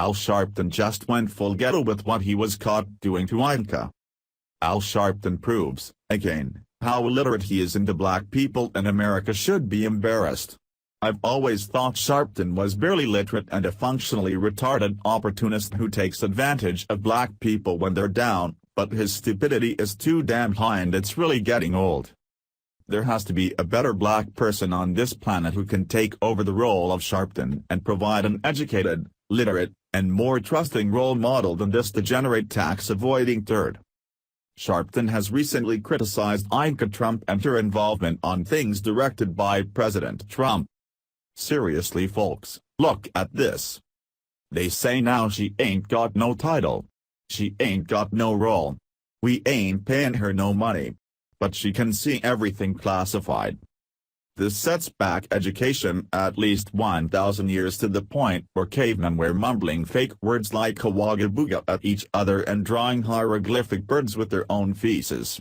Al Sharpton just went full ghetto with what he was caught doing to Ivanka. Al Sharpton proves, again, how illiterate he is, and the black people in America should be embarrassed. I've always thought Sharpton was barely literate and a functionally retarded opportunist who takes advantage of black people when they're down, but his stupidity is too damn high and it's really getting old. There has to be a better black person on this planet who can take over the role of Sharpton and provide an educated, literate, and more trusting role model than this degenerate tax-avoiding turd. Sharpton has recently criticized Ivanka Trump and her involvement on things directed by President Trump. Seriously folks, look at this. They say now she ain't got no title. She ain't got no role. We ain't paying her no money. But she can see everything classified. This sets back education at least 1,000 years to the point where cavemen were mumbling fake words like kawaga booga at each other and drawing hieroglyphic birds with their own feces.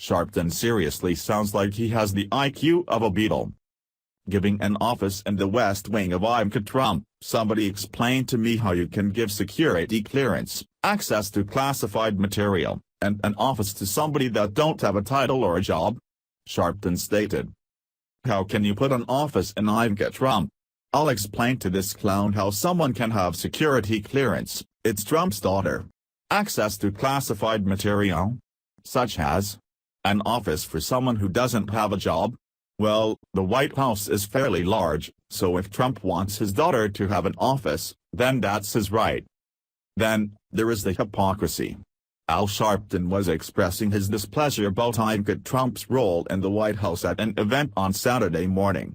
Sharpton seriously sounds like he has the IQ of a beetle. Giving an office in the West Wing of Ivanka Trump, somebody explain to me how you can give security clearance, access to classified material, and an office to somebody that don't have a title or a job? Sharpton stated. How can you put an office in Ivanka Trump? I'll explain to this clown how someone can have security clearance, it's Trump's daughter. Access to classified material? Such as? An office for someone who doesn't have a job? Well, the White House is fairly large, so if Trump wants his daughter to have an office, then that's his right. Then, there is the hypocrisy. Al Sharpton was expressing his displeasure about Ivanka Trump's role in the White House at an event on Saturday morning.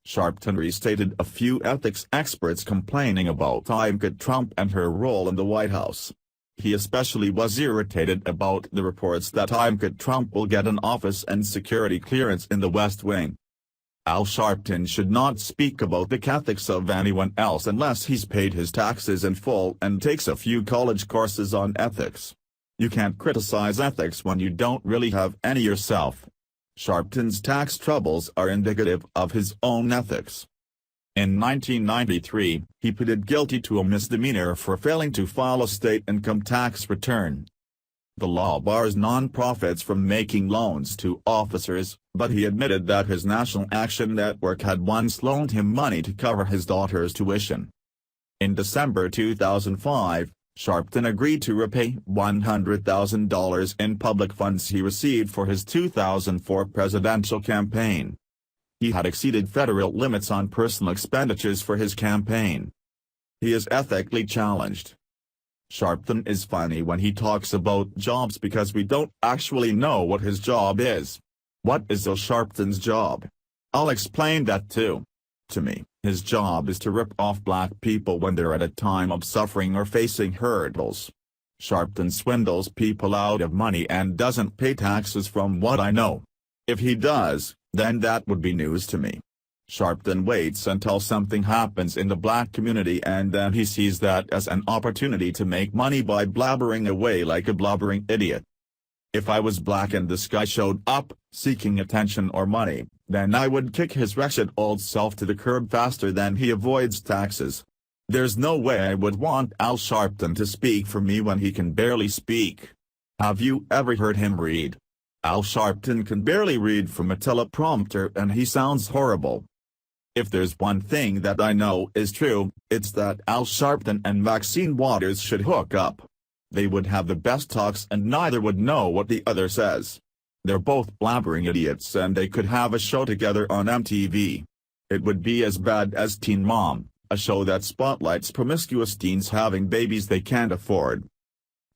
Sharpton restated a few ethics experts complaining about Ivanka Trump and her role in the White House. He especially was irritated about the reports that Ivanka Trump will get an office and security clearance in the West Wing. Al Sharpton should not speak about the ethics of anyone else unless he's paid his taxes in full and takes a few college courses on ethics. You can't criticize ethics when you don't really have any yourself. Sharpton's tax troubles are indicative of his own ethics. In 1993, he pleaded guilty to a misdemeanor for failing to file a state income tax return. The law bars nonprofits from making loans to officers, but he admitted that his National Action Network had once loaned him money to cover his daughter's tuition. In December 2005, Sharpton agreed to repay $100,000 in public funds he received for his 2004 presidential campaign. He had exceeded federal limits on personal expenditures for his campaign. He is ethically challenged. Sharpton is funny when he talks about jobs because we don't actually know what his job is. What is Al Sharpton's job? I'll explain that too. To me, his job is to rip off black people when they're at a time of suffering or facing hurdles. Sharpton swindles people out of money and doesn't pay taxes from what I know. If he does, then that would be news to me. Sharpton waits until something happens in the black community and then he sees that as an opportunity to make money by blabbering away like a blubbering idiot. If I was black and this guy showed up, seeking attention or money, then I would kick his wretched old self to the curb faster than he avoids taxes. There's no way I would want Al Sharpton to speak for me when he can barely speak. Have you ever heard him read? Al Sharpton can barely read from a teleprompter and he sounds horrible. If there's one thing that I know is true, it's that Al Sharpton and Maxine Waters should hook up. They would have the best talks and neither would know what the other says. They're both blabbering idiots and they could have a show together on MTV. It would be as bad as Teen Mom, a show that spotlights promiscuous teens having babies they can't afford.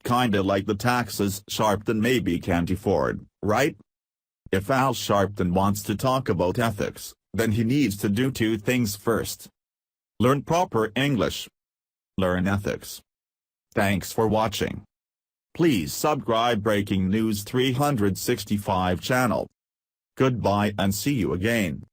Kinda like the taxes Sharpton maybe can't afford, right? If Al Sharpton wants to talk about ethics, then he needs to do two things first. Learn proper English. Learn ethics. Thanks for watching. Please subscribe Breaking News 365 channel. Goodbye and see you again.